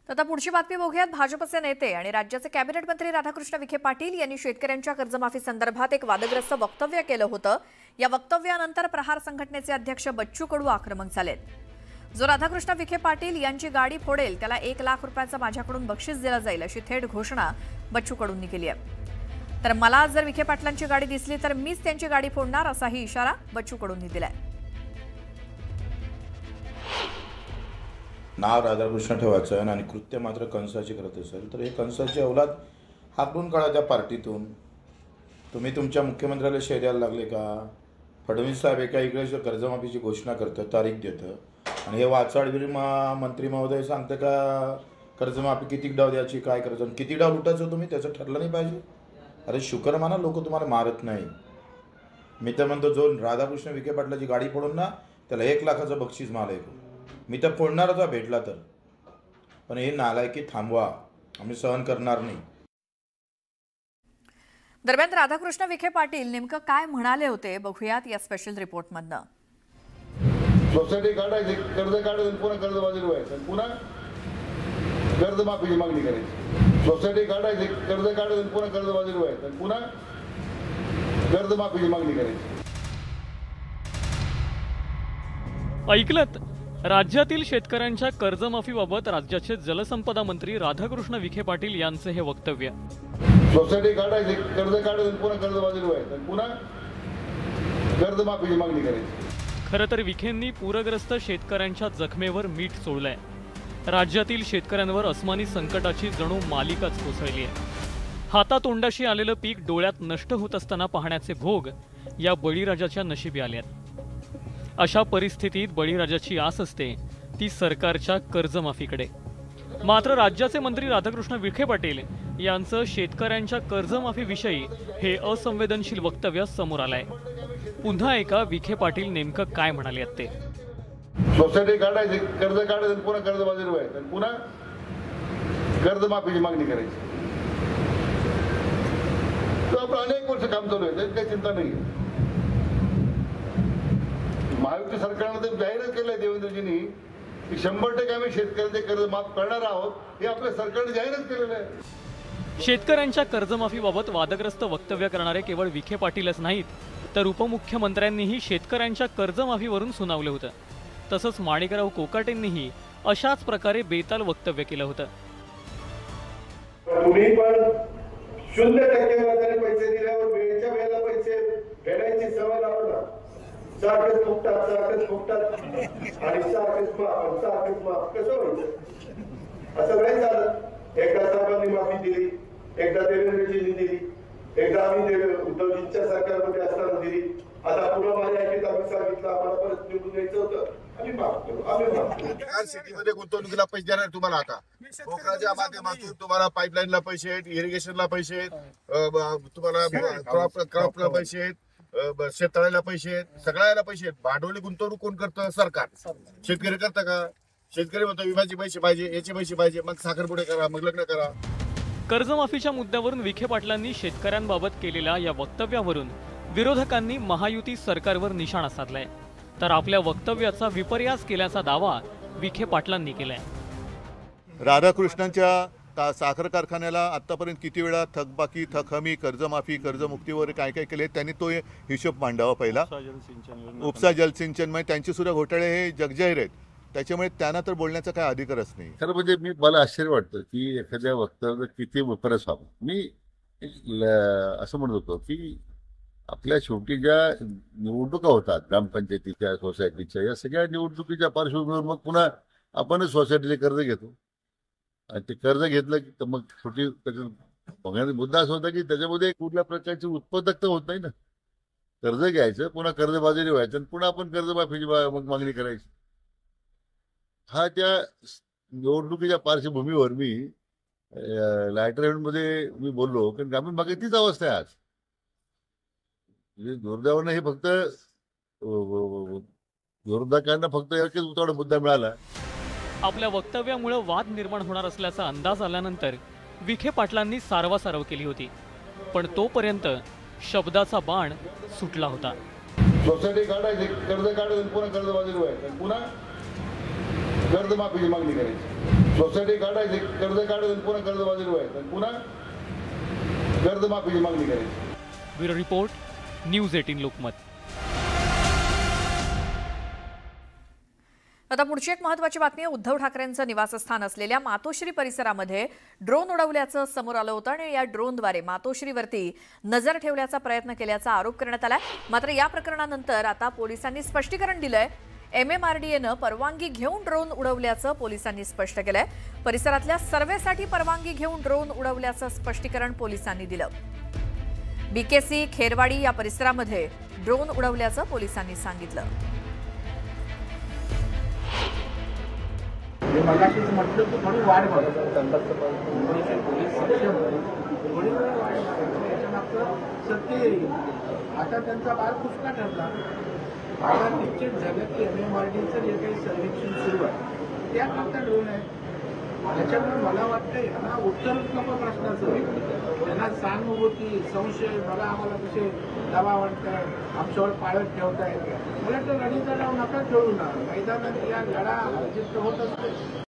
आता पुढची बातमी बघूयात। भाजपचे नेते आणि राज्याचे कॅबिनेट मंत्री राधाकृष्ण विखे पाटील यांनी शेतकऱ्यांच्या कर्जमाफी संदर्भात एक वादग्रस्त वक्तव्य केलं होतं। या वक्तव्यानंतर प्रहार संघटनेचे अध्यक्ष बच्चू कडू आक्रमक झालेत। जो राधाकृष्ण विखे पाटील यांची गाडी फोडेल त्याला 1 लाख रुपयाचं माझ्याकडून बक्षीस दिलं जाईल अशी थेट घोषणा बच्चू कडूंनी केली आहे। तर मला जर विखे पाटलांची गाडी दिसली तर मीच त्यांची गाडी फोडणार असाही इशारा बच्चू कडूंनी दिलाय। नाव राधाकृष्ण ठेवायचं आणि कृत्य मात्र कंसाची करत असेल तर हे कंसाची औलाद हाकलून काढा त्या पार्टीतून। तुम्ही तुमच्या मुख्यमंत्र्याला शेर द्यायला लागले का? फडणवीस साहेब एका इकडे कर्जमाफीची घोषणा करतं, तारीख देतं आणि हे वाचाडवीर मंत्री महोदय सांगतं का कर्जमाफी किती डाव द्यायची, काय करायचं, किती डाव लुटायचं तुम्ही त्याचं ठरलं नाही पाहिजे। अरे शुक्र माना लोक तुम्हाला मारत नाही। मी तर म्हणतो जो राधाकृष्ण विखे पाटलाची गाडी फोडून ना त्याला 1 लाखाचं बक्षीस मला मी तर फोडणारच भेटला तर, पण हे नालायकी थांबवा, आम्ही सहन करणार नाही। दरम्यान राधाकृष्ण विखे पाटील नेमकं काय म्हणाले होते बघूयात या स्पेशल रिपोर्टमधनं। सोसायटी काढायची, कर्ज काढायचं, पुन्हा कर्जबाजारी व्हायचं, पुन्हा कर्जमाफीची मागणी करायची। सोसायटी काढायची, कर्ज काढायचं, पुन्हा कर्जबाजारी व्हायचं, पुन्हा कर्जमाफीची मागणी करायची। ऐकलत, राज्यातील शेतकऱ्यांच्या कर्जमाफीबाबत राज्याचे जलसंपदा मंत्री राधाकृष्ण विखे पाटील यांचे हे वक्तव्य। सोसायटी काढायची, कर्ज काढायचं, पुन्हा कर्जबाजारी व्हायचं, पुन्हा कर्जमाफीची मागणी करायची। खरं तर विखेंनी पूरग्रस्त शेतकऱ्यांच्या जखमेवर मीठ सोडलंय। राज्यातील शेतकऱ्यांवर अस्मानी संकटाची जणू मालिकाच कोसळली आहे। हातातोंडाशी आलेलं पीक डोळ्यात नष्ट होत असताना पाहण्याचे भोग या बळीराजाच्या नशिबी आल्यात। अशा परिस्थितीत बळीराजाची आस असते ती सरकारच्या कर्जमाफीकडे। मात्र राज्याचे मंत्री राधाकृष्ण विखे पाटील यांचं शेतकऱ्यांच्या कर्जमाफीविषयी हे असंवेदनशील वक्तव्य समोर आलंय। पुन्हा एका विखे पाटील नेमकं काय म्हणाले ते। सोसायटी काढायची, कर्ज काढायचं, पुन्हा कर्जबाजारी व्हायचं, पुन्हा कर्जमाफीची मागणी करायची। आपलं अनेक वर्ष काम चालू आहे, काही चिंता नाही। महायुती सरकारनं तर जाहीरच केलंय देवेंद्रजींनी की 100% आम्ही शेतकऱ्यांचे कर्ज माफ करणार आहोत, हे आपल्या सरकारने जाहीरच केलेलं आहे। शेतकऱ्यांच्या कर्जमाफीबाबत वादग्रस्त वक्तव्य करणारे केवळ विखे पाटीलच नाहीत तर उपमुख्यमंत्र्यांनीही शेतकऱ्यांच्या कर्जमाफीवरून सुनावलं होतं। तसंच माणिकराव कोकाटेंनीही अशाच प्रकारे बेताल वक्तव्य केलं होतं। तुम्ही पण 0% व्याजाने पैसे दिल्यावर वेळच्या वेळेला पैसे फेडायची सवय लावला। सारखेच फुकतात आणि सारखेच माफ कसं व्हायचं? असं नाही झालं। एकदा साहेबांनी माफी दिली, एकदा देवेंद्रजींनी दिली, एकदा आम्ही उद्धवजींच्या सरकारमध्ये असताना दिली। आता पुढे माझ्या ऐकीत आम्ही सांगितलं आम्हाला परत निवडून यायचं होतं, आम्ही माफ करू। सिटीमध्ये गुंतवणुकीला पैसे देणार तुम्हाला। आता पोखराच्या माध्यमातून तुम्हाला पाईपलाईनला पैसे आहेत, इरिगेशनला पैसे आहेत, तुम्हाला क्रॉपला पैसे आहेत, शेततळ्याला पैसे आहेत, सगळ्याला पैसे आहेत। भांडवली गुंतवणूक कोण करतं? सरकार। शेतकरी करतं का? शेतकरी म्हणतो विम्याचे पैसे पाहिजे, याचे पैसे पाहिजे, मग साखरपुडे करा, मग लग्न करा। कर्जमाफीच्या मुद्द्यावरून विखे पाटलांनी शेतकऱ्यांबाबत केलेल्या या वक्तव्यावरून विरोधकांनी महायुती सरकारवर निशाणा साधलाय। तर आपल्या वक्तव्याचा विपर्यास केल्याचा दावा विखे पाटलांनी केलाय। राधाकृष्णांच्या साखर कारखान्याला आतापर्यंत किती वेळा थकबाकी, थकहमी, कर्जमाफी, कर्जमुक्तीवर काय काय केले त्यांनी तो हिशोब मांडावा पहिला। उपसा जलसिंचन मध्ये त्यांचे सुद्धा घोटाळे हे जगजाहीर आहेत, त्याच्यामुळे त्यांना तर बोलण्याचा काय अधिकारच नाही। खरं म्हणजे मला आश्चर्य वाटतं की एखाद्या वक्तव्य किती विपर्यास व्हावं। मी असं म्हणत होतो की आपल्या शेवटी ज्या निवडणुका होतात ग्रामपंचायतीच्या, सोसायटीच्या, या सगळ्या निवडणुकीच्या पार्श्वभूमीवर मग पुन्हा आपणच सोसायटीचे कर्ज घेतो आणि ते कर्ज घेतलं की मग शेवटी बघण्याचा मुद्दा असा होता की त्याच्यामध्ये कुठल्या प्रकारची उत्पादकता होत नाही ना। कर्ज घ्यायचं, पुन्हा कर्जबाजारी व्हायचं आणि पुन्हा आपण कर्जमाफीची मग मागणी करायची। हा त्या निवडणुकीच्या पार्श्वभूमीवर मी लायटर इव्हेंटमध्ये मी बोललो की ग्रामीण भागात तीच अवस्था आहे आज। म्हणजे दुर्दैवानं हे फक्त विरोधकांना फक्त एकच उतावळा मुद्दा मिळाला। आपल्या वक्तव्यामुळे वाद निर्माण होणार असल्याचा अंदाज आल्यानंतर विखे पाटलांनी सारवासारव केली होती, पण तोपर्यंत शब्दाचा बाण सुटला होता। सोसायटी काढायची, कर्ज काढायचं, पुन्हा कर्जबाजारी व्हायचं, पुन्हा कर्जमाफीची मागणी करायची, सोसायटी काढायची, कर्ज काढायचं, पुन्हा कर्जबाजारी व्हायचं, पुन्हा कर्जमाफीची मागणी करायची. Bureau report, news 18 Lokmat. आता पुढची एक महत्त्वाची बातमी आहे. उद्धव ठाकरेंचं निवासस्थान असलेल्या मातोश्री परिसरामध्ये ड्रोन उडवल्याचं समोर आलं होतं आणि या ड्रोनद्वारे मातोश्रीवरती नजर ठेवण्याचा प्रयत्न केल्याचा आरोप करण्यात आलाय. मात्र या प्रकरणानंतर आता पोलिसांनी स्पष्टीकरण दिलंय. MMRDAनं परवानगी घेऊन ड्रोन उडवल्याचं पोलिसांनी स्पष्ट केलंय. परिसरातल्या सर्वेसाठी परवानगी घेऊन ड्रोन उडवल्याचं स्पष्टीकरण पोलिसांनी दिलं. BKC, खेरवाडी या परिसरामध्ये ड्रोन उडवल्याचं पोलिसांनी सांगितलं. मगाशीच म्हटलं की थोडी वाढ पोलीस सक्षम थोडी वाढ याच्यामागचं सत्य येईल. आता त्यांचा बाल पुष्का ठरला. आता निश्चित झालं की MMRDAचं जे काही सर्वेक्षण सुरू आहे त्याकरता ड्रोन आहे. त्याच्यामुळे मला वाटतं हा उत्तरच नको प्रश्नाचं. त्यांना सहानुभूती, संशय, मला आम्हाला कसे दबाव वाटताय, आमच्यावर पाळत ठेवताय. मला तर लढीचा डाव नका खेळू ना. मैदानात या लढा जिद्द होत असते.